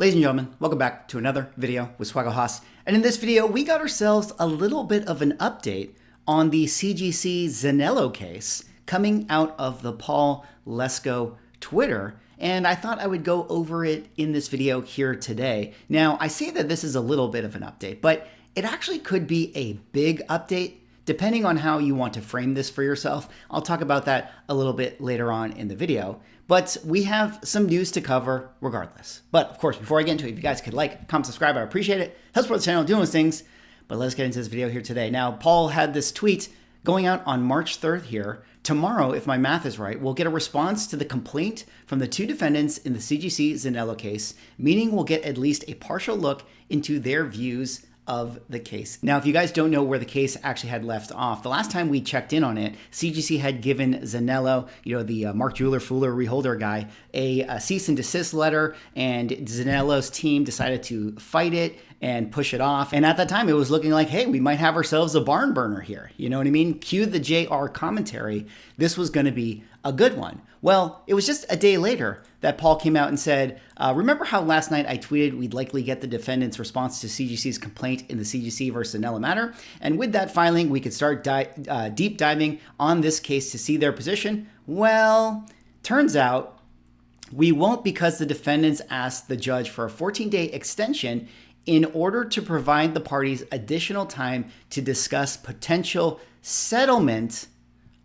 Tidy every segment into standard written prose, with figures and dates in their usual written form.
Ladies and gentlemen, welcome back to another video with Swaggle Haas. And in this video, we got ourselves a little bit of an update on the CGC Zanello case coming out of the Paul Lesko Twitter. And I thought I would go over it in this video here today. Now, I say that this is a little bit of an update, but it actually could be a big update depending on how you want to frame this for yourself. I'll talk about that a little bit later on in the video. But we have some news to cover regardless. But of course, before I get into it, if you guys could like, comment, subscribe, I appreciate it. Helps support the channel doing those things. But let's get into this video here today. Now, Paul had this tweet going out on March 3rd here. Tomorrow, if my math is right, we'll get a response to the complaint from the two defendants in the CGC Zanello case, meaning we'll get at least a partial look into their views of the case. Now, if you guys don't know where the case actually had left off, the last time we checked in on it, CGC had given Zanello, the Mark Jeweler Fooler Reholder guy, a cease and desist letter, and Zanello's team decided to fight it and push it off. And at that time, it was looking like, hey, we might have ourselves a barn burner here. You know what I mean? Cue the JR commentary. This was going to be a good one. Well, it was just a day later that Paul came out and said, remember how last night I tweeted we'd likely get the defendant's response to CGC's complaint in the CGC versus Zanello matter? And with that filing, we could start deep diving on this case to see their position. Well, turns out we won't, because the defendants asked the judge for a 14-day extension in order to provide the parties additional time to discuss potential settlement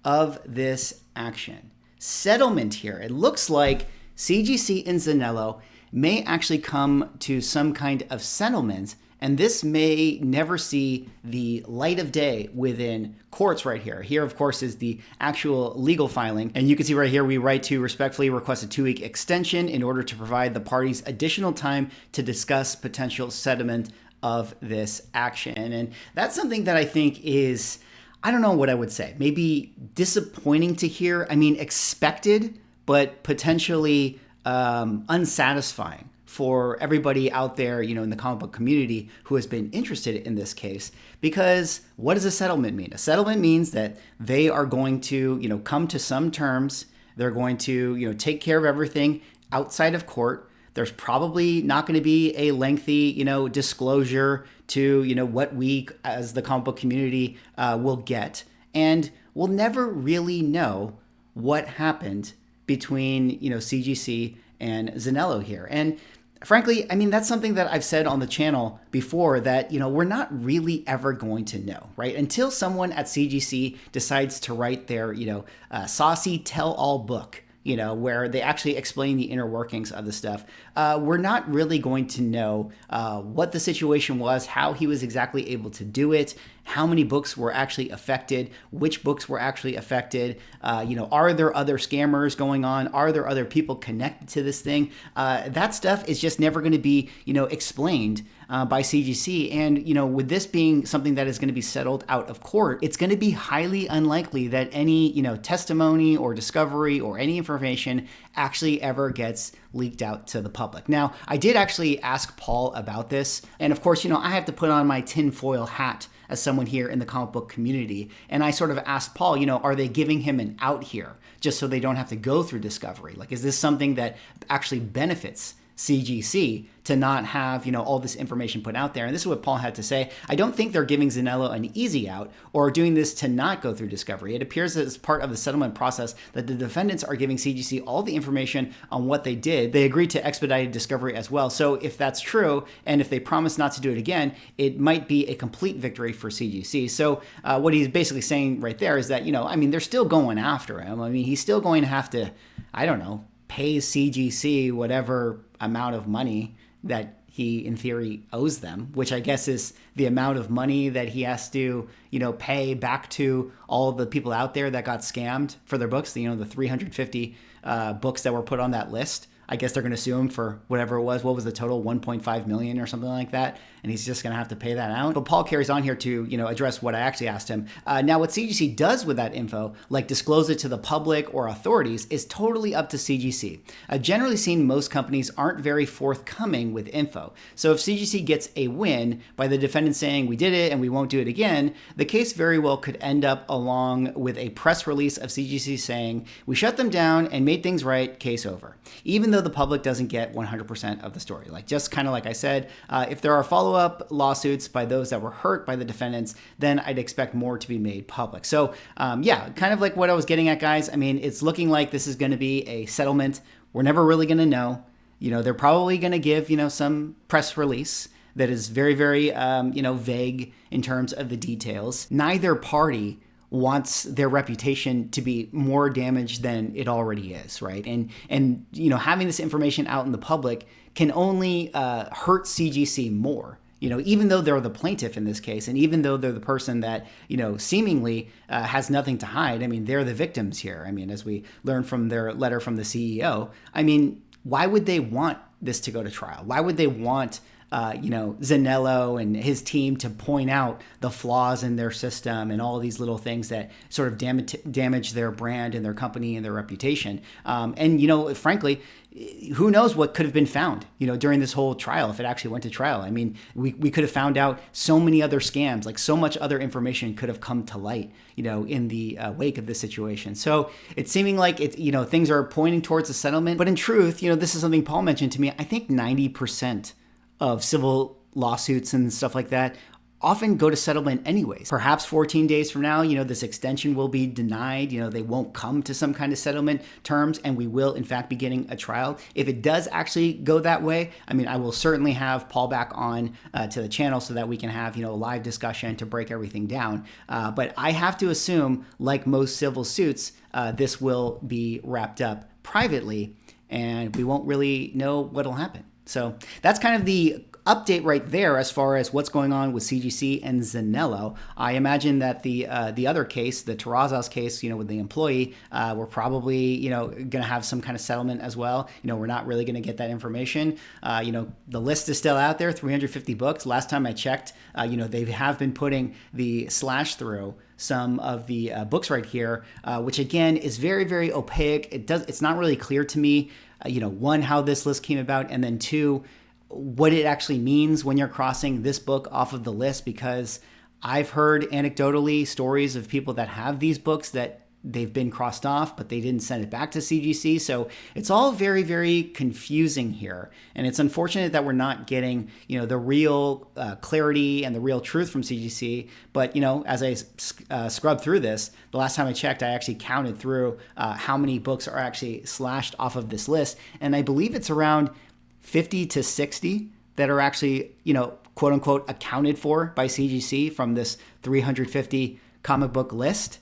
of this action. Settlement here. It looks like CGC and Zanello may actually come to some kind of settlement, and this may never see the light of day within courts right here. Here, of course, is the actual legal filing. And you can see right here, we write to respectfully request a 2-week extension in order to provide the parties additional time to discuss potential settlement of this action. And that's something that I think is, I don't know what I would say, maybe disappointing to hear. I mean, expected, but potentially unsatisfying for everybody out there, in the comic book community who has been interested in this case. Because what does a settlement mean? A settlement means that they are going to, come to some terms. They're going to, take care of everything outside of court. There's probably not going to be a lengthy, disclosure to, what we as the comic book community will get. And we'll never really know what happened between, CGC and Zanello here. And frankly, I mean, that's something that I've said on the channel before, that, we're not really ever going to know, right? Until someone at CGC decides to write their, saucy tell-all book, where they actually explain the inner workings of the stuff. We're not really going to know what the situation was, how he was exactly able to do it, how many books were actually affected, which books were actually affected, are there other scammers going on? Are there other people connected to this thing? That stuff is just never going to be, explained by CGC. And, with this being something that is going to be settled out of court, it's going to be highly unlikely that any, testimony or discovery or any information actually ever gets leaked out to the public. Now, I did actually ask Paul about this. And of course, I have to put on my tinfoil hat as someone here in the comic book community. And I sort of asked Paul, are they giving him an out here just so they don't have to go through discovery? Like, is this something that actually benefits CGC to not have, all this information put out there? And this is what Paul had to say. I don't think they're giving Zanello an easy out or doing this to not go through discovery. It appears as part of the settlement process that the defendants are giving CGC all the information on what they did. They agreed to expedited discovery as well. So if that's true, and if they promise not to do it again, it might be a complete victory for CGC. So what he's basically saying right there is that, they're still going after him. I mean, he's still going to have to, pay CGC whatever amount of money that he in theory owes them, which I guess is the amount of money that he has to, pay back to all the people out there that got scammed for their books, the 350 books that were put on that list. I guess they're going to sue him for whatever it was. What was the total? 1.5 million or something like that. And he's just going to have to pay that out. But Paul carries on here to, address what I actually asked him. Now, what CGC does with that info, like disclose it to the public or authorities, is totally up to CGC. I've generally seen most companies aren't very forthcoming with info. So if CGC gets a win by the defendant saying we did it and we won't do it again, the case very well could end up along with a press release of CGC saying we shut them down and made things right, case over. Even though though the public doesn't get 100% of the story. Like, just kind of like I said, if there are follow-up lawsuits by those that were hurt by the defendants, then I'd expect more to be made public. So yeah, kind of like what I was getting at, guys. I mean, it's looking like this is going to be a settlement. We're never really going to know. They're probably going to give, some press release that is very, very, vague in terms of the details. Neither party wants their reputation to be more damaged than it already is, right? And having this information out in the public can only hurt CGC more. Even though they're the plaintiff in this case, and even though they're the person that, seemingly has nothing to hide, I mean, they're the victims here. I mean, as we learned from their letter from the CEO, I mean, why would they want this to go to trial? Why would they want Zanello and his team to point out the flaws in their system and all these little things that sort of damage their brand and their company and their reputation? Frankly, who knows what could have been found, during this whole trial, if it actually went to trial. I mean, we could have found out so many other scams, like so much other information could have come to light, in the wake of this situation. So it's seeming like things are pointing towards a settlement. But in truth, this is something Paul mentioned to me. I think 90% of civil lawsuits and stuff like that often go to settlement anyways. Perhaps 14 days from now, this extension will be denied. They won't come to some kind of settlement terms, and we will in fact be getting a trial. If it does actually go that way, I mean, I will certainly have Paul back on to the channel so that we can have, a live discussion to break everything down. But I have to assume, like most civil suits, this will be wrapped up privately, and we won't really know what'll happen. So that's kind of the update right there as far as what's going on with CGC and Zanello. I imagine that the other case, the Terrazas case, with the employee, we're probably, going to have some kind of settlement as well. We're not really going to get that information. The list is still out there, 350 books. Last time I checked, they have been putting the slash through some of the books right here, which again is very, very opaque. It's not really clear to me, one, how this list came about, and then two, what it actually means when you're crossing this book off of the list, because I've heard anecdotally stories of people that have these books that they've been crossed off, but they didn't send it back to CGC. So it's all very, very confusing here. And it's unfortunate that we're not getting, the real clarity and the real truth from CGC. But, as I scrubbed through this, the last time I checked, I actually counted through how many books are actually slashed off of this list. And I believe it's around 50 to 60 that are actually, quote unquote, accounted for by CGC from this 350 comic book list.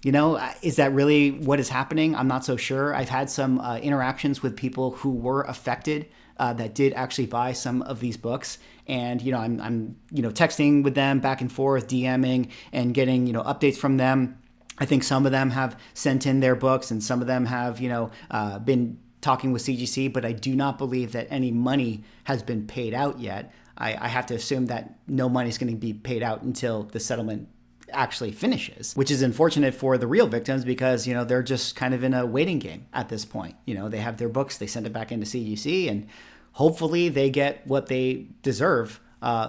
Is that really what is happening? I'm not so sure. I've had some interactions with people who were affected that did actually buy some of these books. And, I'm texting with them back and forth, DMing and getting, updates from them. I think some of them have sent in their books and some of them have, been talking with CGC, but I do not believe that any money has been paid out yet. I have to assume that no money is going to be paid out until the settlement actually finishes, which is unfortunate for the real victims because, they're just kind of in a waiting game at this point. They have their books, they send it back into CGC, and hopefully they get what they deserve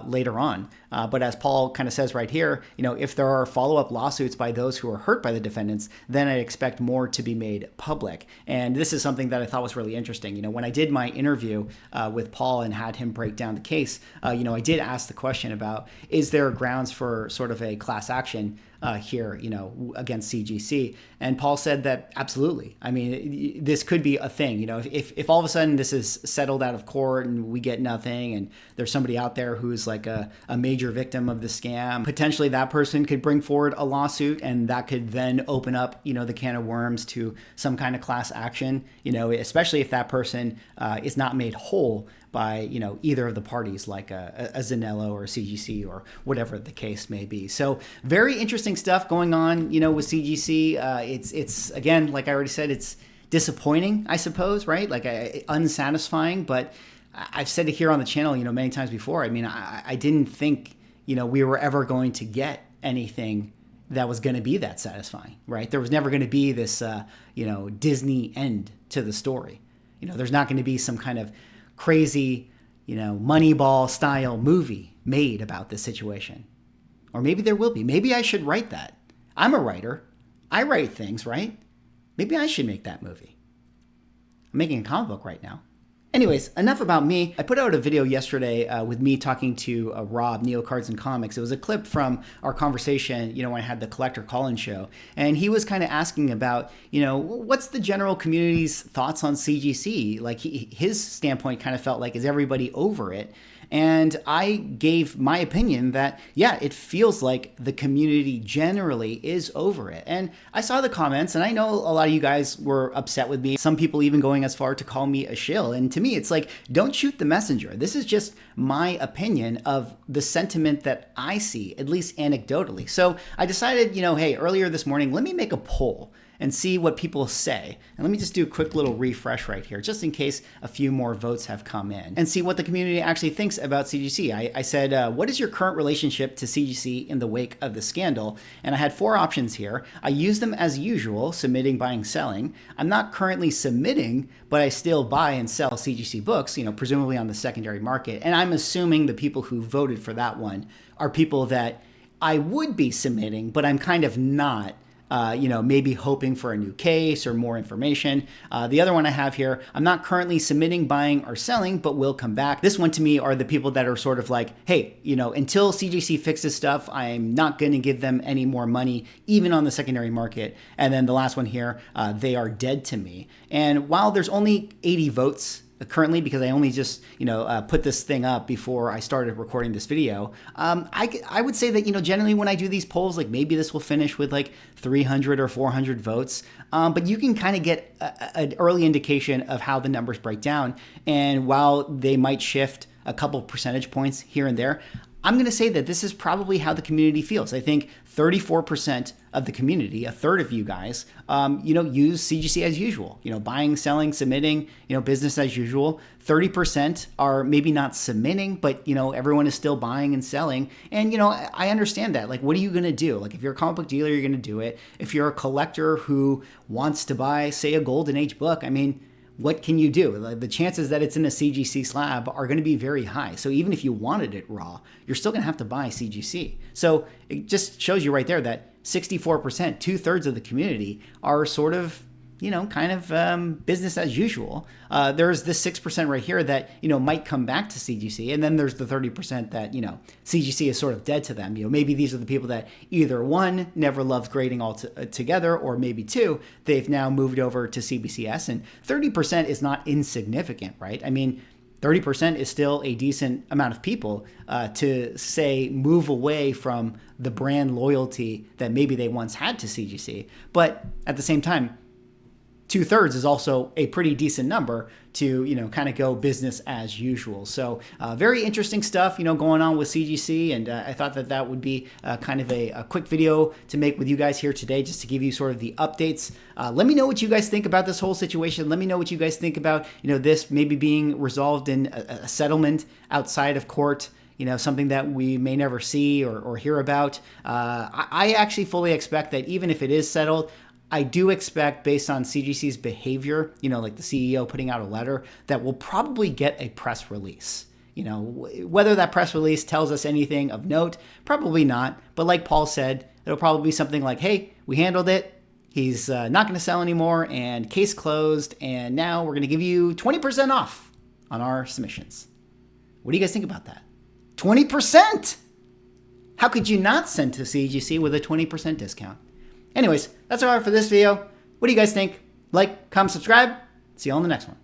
later on. But as Paul kind of says right here, if there are follow-up lawsuits by those who are hurt by the defendants, then I expect more to be made public. And this is something that I thought was really interesting. When I did my interview with Paul and had him break down the case, I did ask the question about, is there grounds for sort of a class action here, against CGC? And Paul said that absolutely. I mean, this could be a thing. If all of a sudden this is settled out of court and we get nothing, and there's somebody out there who's like a major victim of the scam, potentially that person could bring forward a lawsuit, and that could then open up, the can of worms to some kind of class action. Especially if that person is not made whole by either of the parties, like a Zanello or a CGC or whatever the case may be. So very interesting stuff going on, with CGC. It's again, like I already said, it's disappointing, I suppose, right? Like unsatisfying. But I've said it here on the channel, many times before. I mean, I didn't think we were ever going to get anything that was going to be that satisfying, right? There was never going to be this Disney end to the story. There's not going to be some kind of crazy, Moneyball style movie made about this situation. Or maybe there will be. Maybe I should write that. I'm a writer. I write things, right? Maybe I should make that movie. I'm making a comic book right now. Anyways, enough about me. I put out a video yesterday with me talking to Rob, Neo Cards and Comics. It was a clip from our conversation, when I had the Collector Call-In show. And he was kind of asking about, what's the general community's thoughts on CGC? Like his standpoint kind of felt like, is everybody over it? And I gave my opinion that, yeah, it feels like the community generally is over it. And I saw the comments, and I know a lot of you guys were upset with me. Some people even going as far to call me a shill. And to me, it's like, don't shoot the messenger. This is just my opinion of the sentiment that I see, at least anecdotally. So I decided, hey, earlier this morning, let me make a poll and see what people say. And let me just do a quick little refresh right here, just in case a few more votes have come in, and see what the community actually thinks about CGC. I said, what is your current relationship to CGC in the wake of the scandal? And I had 4 options here. I use them as usual, submitting, buying, selling. I'm not currently submitting, but I still buy and sell CGC books, presumably on the secondary market. And I'm assuming the people who voted for that one are people that I would be submitting, but I'm kind of not. Maybe hoping for a new case or more information. The other one I have here, I'm not currently submitting, buying, or selling, but will come back. This one to me are the people that are sort of like, hey, until CGC fixes stuff, I'm not going to give them any more money, even on the secondary market. And then the last one here, they are dead to me. And while there's only 80 votes currently, because I only just put this thing up before I started recording this video, I would say that generally when I do these polls, like maybe this will finish with like 300 or 400 votes, but you can kind of get an early indication of how the numbers break down. And while they might shift a couple percentage points here and there, I'm going to say that this is probably how the community feels. I think 34% of the community, a third of you guys, use CGC as usual, buying, selling, submitting, business as usual. 30% are maybe not submitting, but, everyone is still buying and selling. And, I understand that. Like, what are you going to do? Like, if you're a comic book dealer, you're going to do it. If you're a collector who wants to buy, say, a Golden Age book, what can you do? The chances that it's in a CGC slab are going to be very high. So even if you wanted it raw, you're still going to have to buy CGC. So it just shows you right there that 64%, 2/3 of the community are sort of, business as usual. There's this 6% right here that, might come back to CGC. And then there's the 30% that, CGC is sort of dead to them. Maybe these are the people that either 1, never loved grading altogether, or maybe 2, they've now moved over to CBCS. And 30% is not insignificant, right? 30% is still a decent amount of people to say move away from the brand loyalty that maybe they once had to CGC. But at the same time, 2/3 is also a pretty decent number to, kind of go business as usual. So very interesting stuff, going on with CGC. And I thought that would be kind of a quick video to make with you guys here today, just to give you sort of the updates. Let me know what you guys think about this whole situation. Let me know what you guys think about, this maybe being resolved in a settlement outside of court. Something that we may never see or hear about. I actually fully expect that even if it is settled, I do expect, based on CGC's behavior, like the CEO putting out a letter, that we'll probably get a press release. Whether that press release tells us anything of note, probably not. But like Paul said, it'll probably be something like, hey, we handled it. He's not going to sell anymore, and case closed. And now we're going to give you 20% off on our submissions. What do you guys think about that? 20%! How could you not send to CGC with a 20% discount? Anyways, that's all right for this video. What do you guys think? Like, comment, subscribe. See you on the next one.